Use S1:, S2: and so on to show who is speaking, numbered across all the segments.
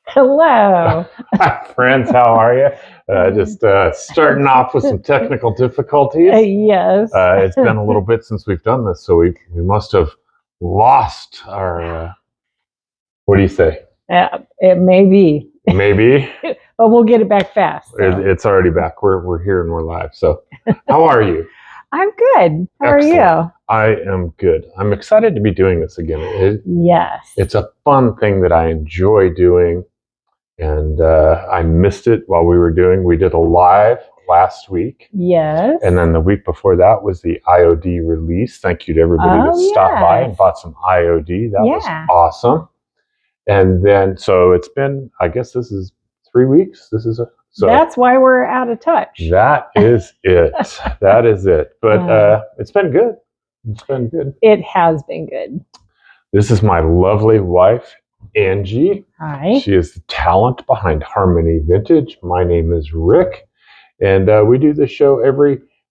S1: Hello.
S2: Hi, friends. How are you? Just starting off with some technical difficulties.
S1: Yes.
S2: It's been a little bit since we've done this, so we must have lost our. What do you say?
S1: It may be.
S2: Maybe.
S1: But we'll get it back fast. So.
S2: It's already back. We're here and we're live. So, how are you?
S1: I'm good. How
S2: Excellent.
S1: are you?
S2: I am good. I'm excited to be doing this again.
S1: Yes.
S2: It's a fun thing that I enjoy doing. And I missed it while we were doing. We did a live last week.
S1: Yes.
S2: And then the week before that was the IOD release. Thank you to everybody that stopped by and bought some IOD. That was awesome. And then, so it's been, I guess this is 3 weeks. So
S1: that's why we're out of touch.
S2: That is it. That is it. But it's been good. It's been good.
S1: It has been good.
S2: This is my lovely wife, Angie.
S1: Hi.
S2: She is the talent behind Harmony Vintage. My name is Rick. And we do this show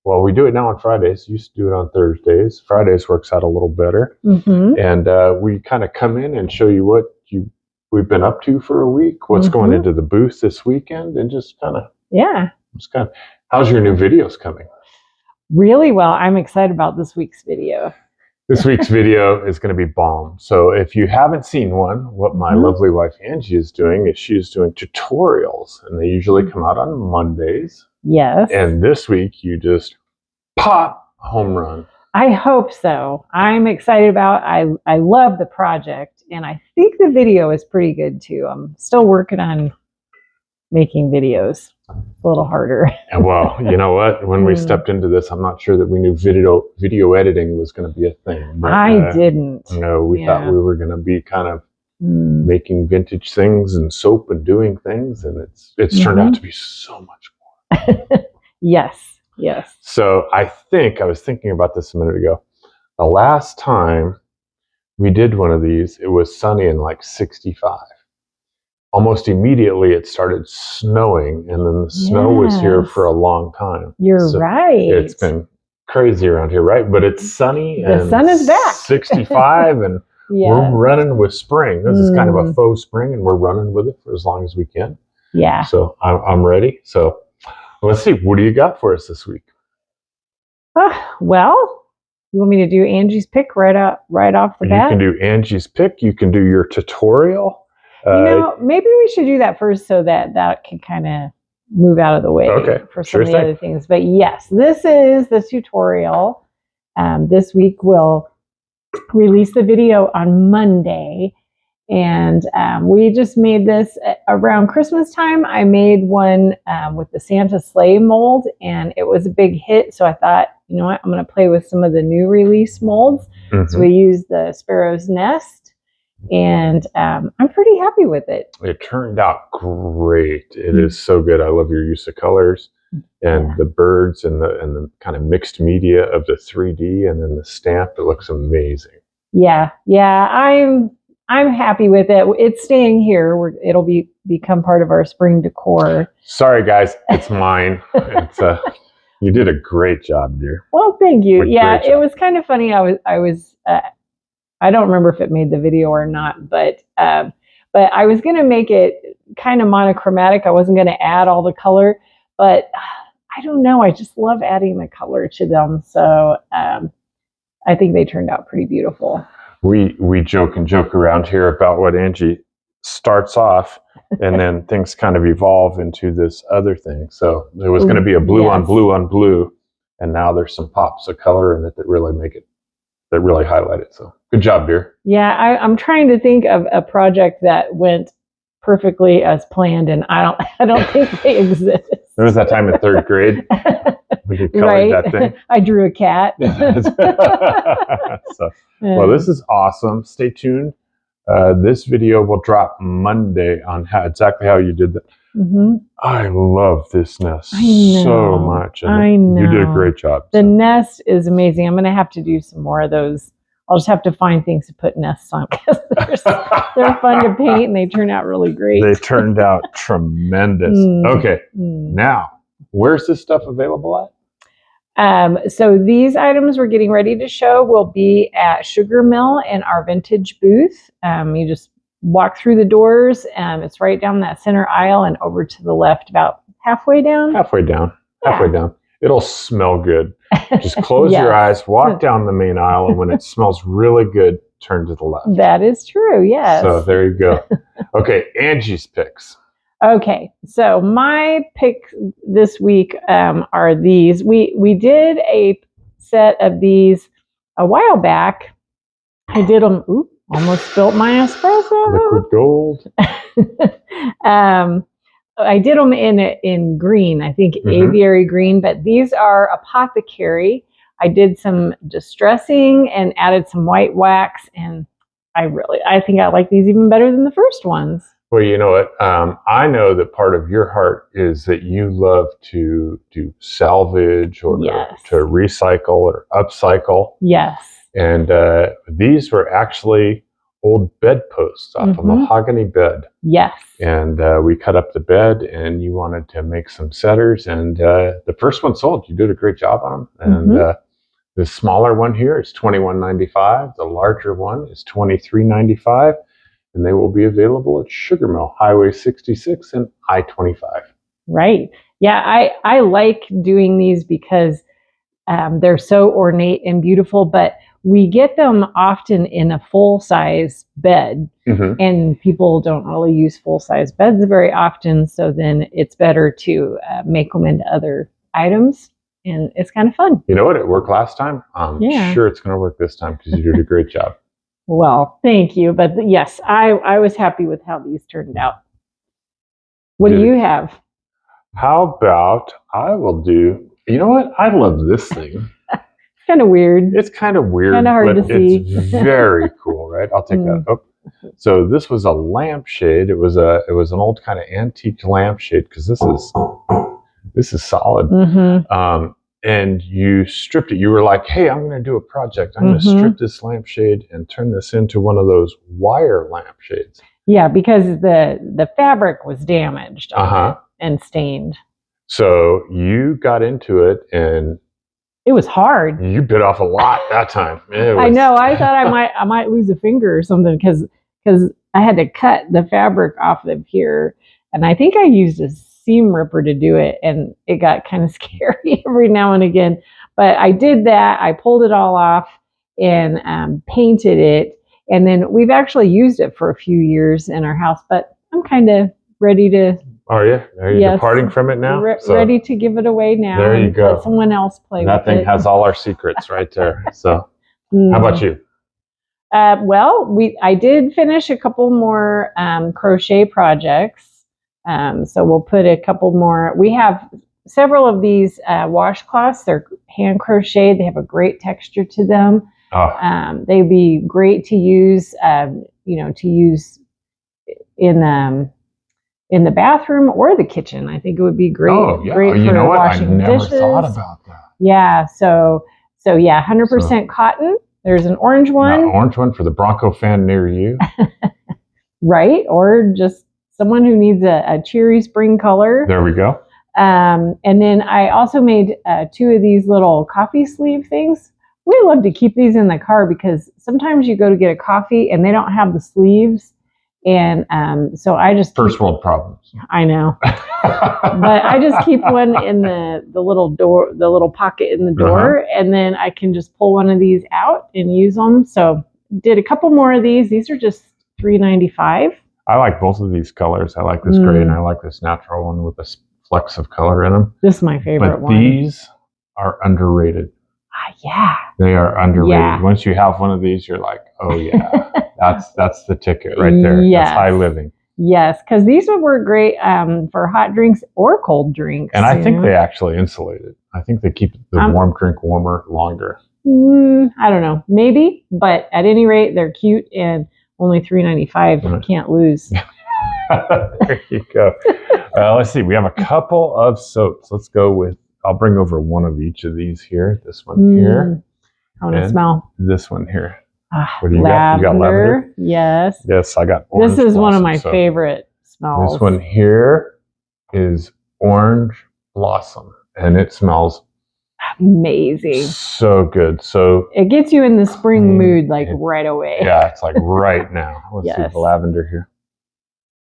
S2: we do it now on Fridays. Used to do it on Thursdays. Fridays works out a little better.
S1: Mm-hmm.
S2: And we kind of come in and show you what we've been up to for a week, what's going into the booth this weekend, and just kind of.
S1: Yeah.
S2: How's your new videos coming?
S1: Really well. I'm excited about this week's video.
S2: This week's video is going to be bomb. So if you haven't seen one, what my lovely wife Angie is doing is she's doing tutorials, and they usually come out on Mondays.
S1: Yes.
S2: And this week you just pop a home run.
S1: I hope so. I'm excited about it. I love the project, and I think the video is pretty good too. I'm still working on making videos. It's a little harder.
S2: And well, you know what? When we stepped into this, I'm not sure that we knew video editing was going to be a thing. But,
S1: I didn't.
S2: No, we thought we were going to be kind of making vintage things and soap and doing things, and it's turned out to be so much more.
S1: Yes.
S2: So I was thinking about this a minute ago. The last time we did one of these, it was sunny and like 65. Almost immediately it started snowing, and then the snow was here for a long time.
S1: You're right.
S2: It's been crazy around here, right? But it's sunny and
S1: the sun is back.
S2: 65 and we're running with spring. This is kind of a faux spring, and we're running with it for as long as we can.
S1: Yeah.
S2: So I'm ready. So let's see. What do you got for us this week?
S1: Well, you want me to do Angie's pick right off the bat?
S2: You can do Angie's pick. You can do your tutorial.
S1: Maybe we should do that first so that can kind of move out of the way for some of the other things. But yes, this is the tutorial. This week we'll release the video on Monday. And we just made this around Christmas time. I made one with the Santa sleigh mold, and it was a big hit. So I thought, you know what, I'm going to play with some of the new release molds. So we used the Sparrow's Nest. And I'm pretty happy with it.
S2: It turned out great. It is so good. I love your use of colors and the birds and the kind of mixed media of the 3D and then the stamp. It looks amazing.
S1: Yeah. I'm happy with it. It's staying here. It'll become part of our spring decor.
S2: Sorry, guys. It's mine. You did a great job, dear.
S1: Well, thank you. It was kind of funny. I don't remember if it made the video or not, but I was going to make it kind of monochromatic. I wasn't going to add all the color, but I don't know. I just love adding the color to them. So I think they turned out pretty beautiful.
S2: We joke around here about what Angie starts off, and then things kind of evolve into this other thing. So it was going to be a blue on blue on blue, and now there's some pops of color in it that really highlight it. So good job, dear.
S1: Yeah, I'm trying to think of a project that went perfectly as planned, and I don't think they exist.
S2: There was that time in third grade. We could color that thing.
S1: I drew a cat.
S2: Well, this is awesome. Stay tuned. This video will drop Monday on exactly how you did that. I love this nest so much. And
S1: I know.
S2: You did a great job.
S1: The nest is amazing. I'm going to have to do some more of those. I'll just have to find things to put nests on because they're fun to paint and they turn out really great.
S2: They turned out tremendous. Okay. Now, where's this stuff available at?
S1: So these items we're getting ready to show will be at Sugar Mill in our vintage booth. You just walk through the doors. It's right down that center aisle and over to the left, about halfway down.
S2: Halfway down. It'll smell good. Just close your eyes, walk down the main aisle, and when it smells really good, turn to the left.
S1: That is true, yes.
S2: So there you go. Okay, Angie's picks.
S1: Okay, so my picks this week are these. We did a set of these a while back. I did them. Ooh, almost spilled my espresso.
S2: Liquid gold.
S1: I did them in green, I think aviary green, but these are apothecary. I did some distressing and added some white wax, and I think I like these even better than the first ones.
S2: Well, you know what? I know that part of your heart is that you love to do salvage or to recycle or upcycle.
S1: Yes.
S2: And these were actually old bedposts off a mahogany bed.
S1: Yes.
S2: And we cut up the bed, and you wanted to make some setters. And the first one sold. You did a great job on them. And the smaller one here is $21.95. The larger one is $23.95. And they will be available at Sugar Mill, Highway 66 and I-25.
S1: Right. Yeah, I like doing these because they're so ornate and beautiful, but we get them often in a full-size bed, and people don't really use full-size beds very often, so then it's better to make them into other items, and it's kind of fun.
S2: You know what? It worked last time. I'm sure it's going to work this time because you did a great job.
S1: Well, thank you. But yes, I was happy with how these turned out. What do you have?
S2: How about I will do, you know what? I love this thing.
S1: It's kind of weird.
S2: It's kind of weird,
S1: kind of hard to see.
S2: It's very cool, right? I'll take that. Oh. So this was a lampshade. It was an old kind of antique lampshade because this is solid. And you stripped it. You were like, hey, I'm going to do a project. I'm going to strip this lampshade and turn this into one of those wire lampshades.
S1: Yeah, because the fabric was damaged and stained.
S2: So you got into it, and
S1: it was hard.
S2: You bit off a lot that time.
S1: I know. I thought I might lose a finger or something because I had to cut the fabric off of here, and I think I used a seam ripper to do it, and it got kind of scary every now and again. But I did that. I pulled it all off and painted it, and then we've actually used it for a few years in our house. But I'm kind of ready to.
S2: Are you? Are you departing from it now?
S1: Ready to give it away now.
S2: There you go.
S1: Let someone else play with it.
S2: That thing has all our secrets right there. So, how about you?
S1: Well, I did finish a couple more crochet projects. So we'll put a couple more. We have several of these washcloths. They're hand crocheted. They have a great texture to them. They'd be great to use, to use in the bathroom or the kitchen. I think it would be great. Great for washing dishes.
S2: I never thought about that.
S1: Yeah. So 100% cotton. There's an orange one.
S2: An orange one for the Bronco fan near you.
S1: Right. Or just someone who needs a cheery spring color.
S2: There we go.
S1: And then I also made 2 of these little coffee sleeve things. We love to keep these in the car because sometimes you go to get a coffee and they don't have the sleeves. And so I just
S2: first world problems.
S1: I know, but I just keep one in the little door, the little pocket in the door, and then I can just pull one of these out and use them. So did a couple more of these. These are just $3.95.
S2: I like both of these colors. I like this gray and I like this natural one with a flecks of color in them.
S1: This is my favorite one.
S2: But these are underrated.
S1: Yeah.
S2: They are underrated. Yeah. Once you have one of these, you're like, oh yeah, that's the ticket right there. Yes. That's high living.
S1: Yes, because these would work great for hot drinks or cold drinks.
S2: And I think they actually insulate it. I think they keep the warm drink warmer longer.
S1: I don't know, maybe, but at any rate, they're cute and only $3.95. You can't lose.
S2: There you go. Let's see. We have a couple of soaps. Let's go with. I'll bring over one of each of these here. This one here.
S1: I want to smell.
S2: This one here.
S1: What do you got? You got lavender? Yes.
S2: Yes, I got orange.
S1: This is one of my favorite smells.
S2: This one here is orange blossom, and it smells
S1: Amazing.
S2: So good. So
S1: it gets you in the spring mood like right away.
S2: Yeah, it's like right now. Let's see the lavender here.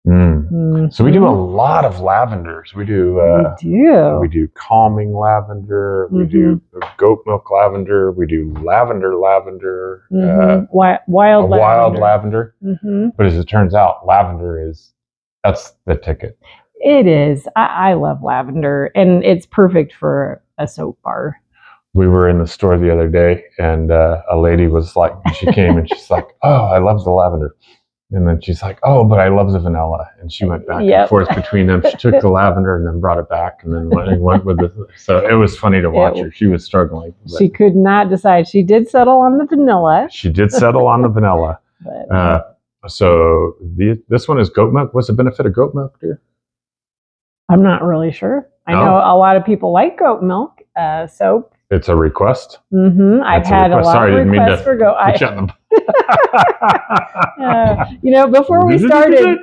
S1: Mm-hmm.
S2: So we do a lot of lavenders. We do calming lavender. We do goat milk lavender. We do lavender.
S1: Wild
S2: lavender. But as it turns out, that's the ticket.
S1: It is. I love lavender, and it's perfect for a soap bar.
S2: We were in the store the other day, and a lady was like, she came and she's like, "Oh, I love the lavender." And then she's like, "Oh, but I love the vanilla." And she went back and forth between them. She took the lavender and then brought it back and then went with it. So it was funny to watch her. She was struggling.
S1: She could not decide. She did settle on the vanilla.
S2: So this one is goat milk. What's the benefit of goat milk, dear?
S1: I'm not really sure. I know a lot of people like goat milk soap.
S2: It's a request.
S1: I've had a lot of requests for goat. Before we started,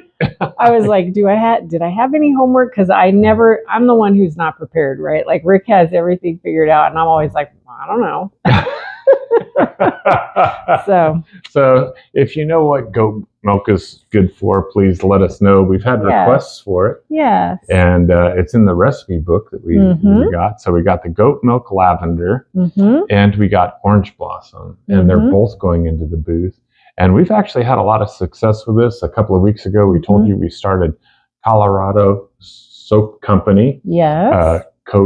S1: I was like, did I have any homework? Because I'm the one who's not prepared, right? Like Rick has everything figured out, and I'm always like, I don't know. So
S2: if you know what goat milk is good for, please let us know. We've had requests for it.
S1: Yes.
S2: And it's in the recipe book that we got. So we got the goat milk lavender and we got orange blossom, and they're both going into the booth. And we've actually had a lot of success with this. A couple of weeks ago, we told you we started Colorado Soap Company.
S1: Yes.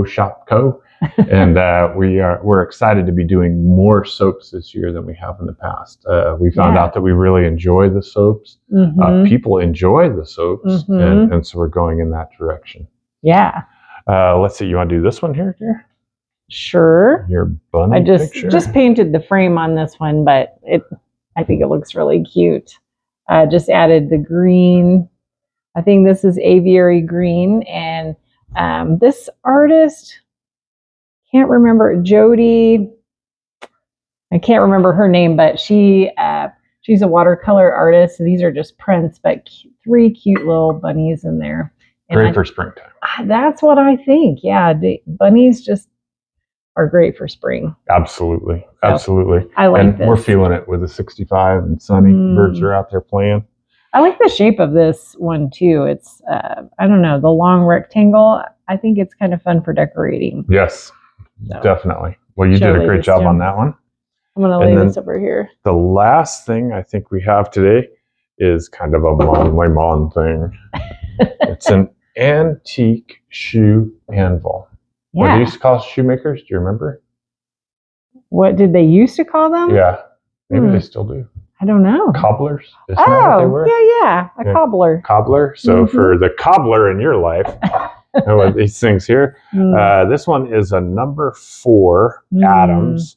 S2: Shop Co. And we're excited to be doing more soaps this year than we have in the past. We found out that we really enjoy the soaps. People enjoy the soaps, and so we're going in that direction.
S1: Yeah.
S2: Let's see. You want to do this one here, dear?
S1: Sure.
S2: Your bunny
S1: I
S2: picture?
S1: just painted the frame on this one, but I think it looks really cute. Just added the green. I think this is aviary green, and this artist, can't remember, Jody. I can't remember her name, but she's a watercolor artist. These are just prints, but 3 cute little bunnies in there.
S2: Great for springtime.
S1: That's what I think. Yeah, bunnies just are great for spring.
S2: Absolutely. I
S1: like this.
S2: We're feeling it with the 65 and sunny. Birds are out there playing.
S1: I like the shape of this one too. It's I don't know, the long rectangle. I think it's kind of fun for decorating.
S2: Yes, definitely. Well, you did a great job on that one.
S1: I'm going to lay this over here.
S2: The last thing I think we have today is kind of a mon thing. It's an antique shoe anvil.
S1: Yeah.
S2: What they used to call shoemakers? Do you remember?
S1: What did they used to call them?
S2: Yeah, maybe they still do.
S1: I don't know.
S2: Cobblers? Isn't that what they were?
S1: Yeah. A cobbler.
S2: Cobbler. So for the cobbler in your life, these things here. This one is a number 4 Adams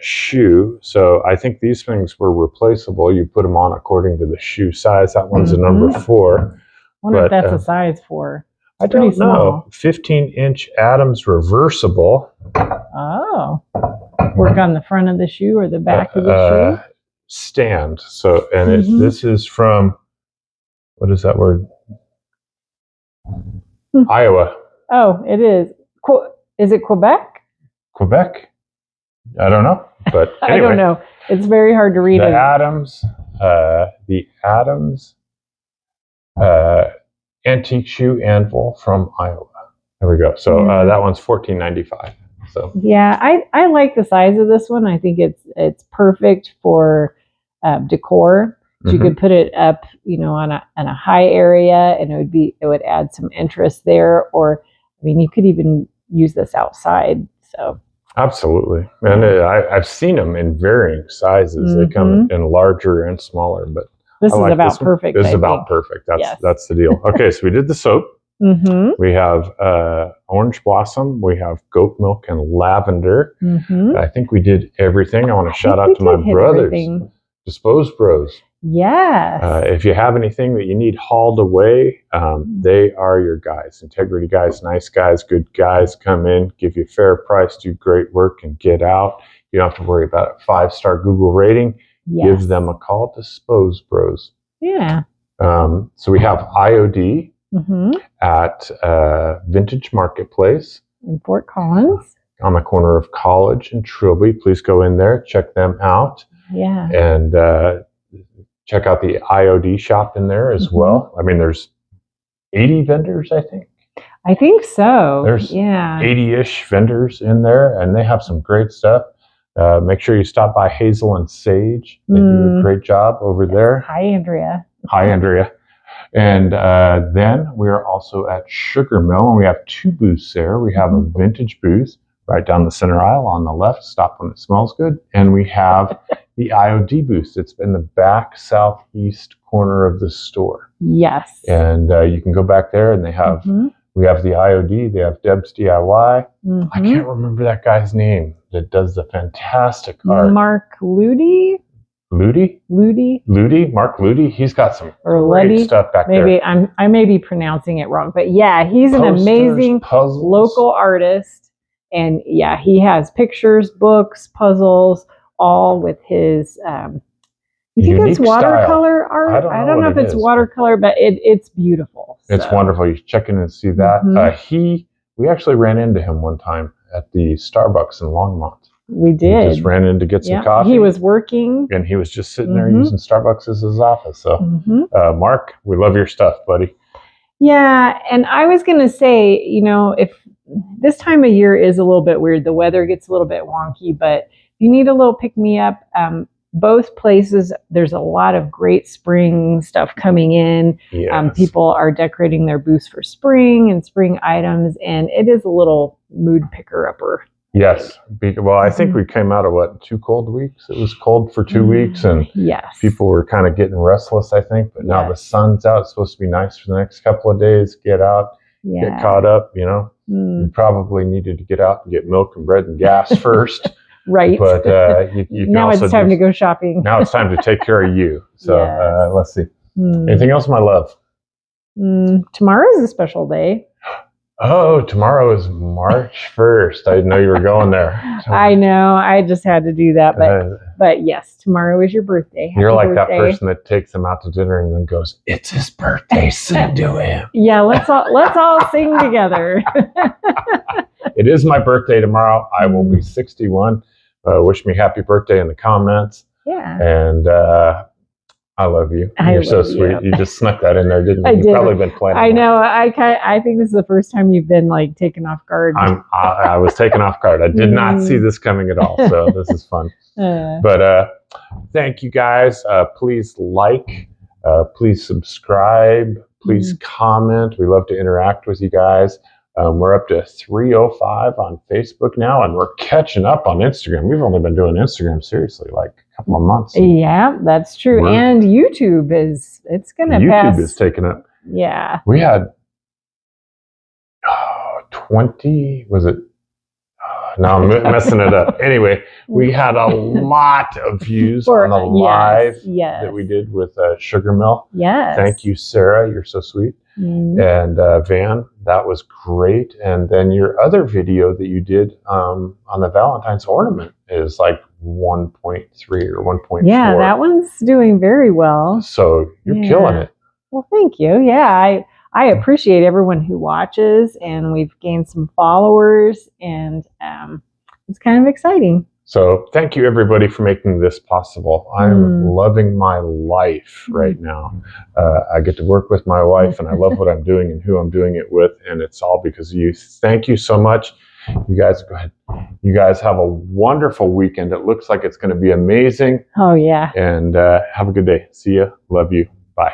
S2: shoe. So I think these things were replaceable. You put them on according to the shoe size. That one's a number 4.
S1: I wonder if that's a size 4.
S2: I don't know. 15-inch Adams reversible.
S1: Oh. Work on the front of the shoe or the back of the shoe?
S2: Stand. So, and this is from, what is that word? Iowa.
S1: Oh, it is. Is it Quebec?
S2: Quebec? I don't know. But anyway,
S1: I don't know. It's very hard to read.
S2: The Adams antique shoe anvil from Iowa. There we go. So that one's $14.95. So
S1: yeah, I like the size of this one. I think it's perfect for decor. So you could put it up, on a high area, and it would add some interest there. Or, I mean, you could even use this outside. So
S2: absolutely, and I've seen them in varying sizes. They come in larger and smaller, but
S1: this is about perfect.
S2: This is about perfect. That's the deal. Okay, so we did the soap. We have orange blossom. We have goat milk and lavender. I think we did everything. I want to shout out to my brothers, Dispose Bros.
S1: Yes.
S2: If you have anything that you need hauled away, they are your guys. Integrity guys, nice guys, good guys. Come in, give you a fair price, do great work, and get out. You don't have to worry about a 5-star Google rating. Yes. Give them a call. Dispose Bros.
S1: Yeah.
S2: So we have IOD at Vintage Marketplace
S1: in Fort Collins.
S2: on the corner of College and Trilby. Please go in there, check them out.
S1: Yeah.
S2: And check out the IOD shop in there as well. I mean, there's 80 vendors, I think.
S1: I think so.
S2: There's 80-ish vendors in there, and they have some great stuff. Make sure you stop by Hazel and Sage. They do a great job over there.
S1: Hi, Andrea.
S2: Hi, Andrea. And then we're also at Sugar Mill, and we have 2 booths there. We have a vintage booth right down the center aisle on the left. Stop when it smells good. And we have the IOD booth. It's in the back southeast corner of the store.
S1: Yes.
S2: And you can go back there, and they have we have the IOD. They have Deb's DIY. I can't remember that guy's name that does the fantastic art.
S1: Mark Ludi.
S2: Ludi, Mark Ludi. He's got some great stuff back there.
S1: I may be pronouncing it wrong, but yeah, he's an amazing local artist, and yeah, he has pictures, books, puzzles, all with his. You think it's watercolor art? I don't know if it's watercolor, but it's beautiful.
S2: So. It's wonderful. You check in and see that. We actually ran into him one time at the Starbucks in Longmont.
S1: We did.
S2: We just ran in to get some coffee.
S1: He was working.
S2: And he was just sitting there using Starbucks as his office. So, Mark, we love your stuff, buddy.
S1: Yeah. And I was going to say, if this time of year is a little bit weird, the weather gets a little bit wonky, but you need a little pick-me-up. Both places, there's a lot of great spring stuff coming in.
S2: Yes.
S1: People are decorating their booths for spring and spring items, and it is a little mood picker-upper.
S2: Yes. Well, I think we came out of 2 cold weeks? It was cold for 2 weeks, and people were kind of getting restless, I think. But now the sun's out. It's supposed to be nice for the next couple of days. Get out, get caught up, You probably needed to get out and get milk and bread and gas first.
S1: Right.
S2: But you can
S1: now
S2: also
S1: it's time to go shopping.
S2: Now it's time to take care of you. So let's see. Anything else, my love?
S1: Tomorrow is a special day.
S2: Oh, tomorrow is March 1st. I didn't know you were going there.
S1: I know. I just had to do that. But yes, tomorrow is your birthday.
S2: You're like that person that takes him out to dinner and then goes, "It's his birthday, sing to him."
S1: Yeah, let's all sing together.
S2: It is my birthday tomorrow. I will be 61. Wish me happy birthday in the comments.
S1: Yeah.
S2: And I love you. You're so sweet. You just snuck that in there, didn't you? You've probably been planning.
S1: I know. I think this is the first time you've been taken off guard.
S2: I was taken off guard. I did not see this coming at all. So this is fun. But thank you guys. Please like. Please subscribe. Please comment. We love to interact with you guys. We're up to 305 on Facebook now, and we're catching up on Instagram. We've only been doing Instagram seriously a couple of months.
S1: Yeah, that's true. And YouTube is going to pass.
S2: YouTube is taking up.
S1: Yeah.
S2: We had 20, was it? Now I'm messing it up. Anyway, we had a lot of views on the live that we did with Sugar Mill.
S1: Yes.
S2: Thank you, Sarah. You're so sweet. And Van, that was great. And then your other video that you did on the Valentine's ornament is 1.3 or 1.4.
S1: Yeah, that one's doing very well.
S2: So you're killing it.
S1: Well, thank you. Yeah, I appreciate everyone who watches, and we've gained some followers, and it's kind of exciting.
S2: So thank you, everybody, for making this possible. I'm loving my life right now. I get to work with my wife, and I love what I'm doing and who I'm doing it with, and it's all because of you. Thank you so much. You guys, go ahead. You guys have a wonderful weekend. It looks like it's going to be amazing.
S1: Oh, yeah.
S2: And have a good day. See ya. Love you. Bye.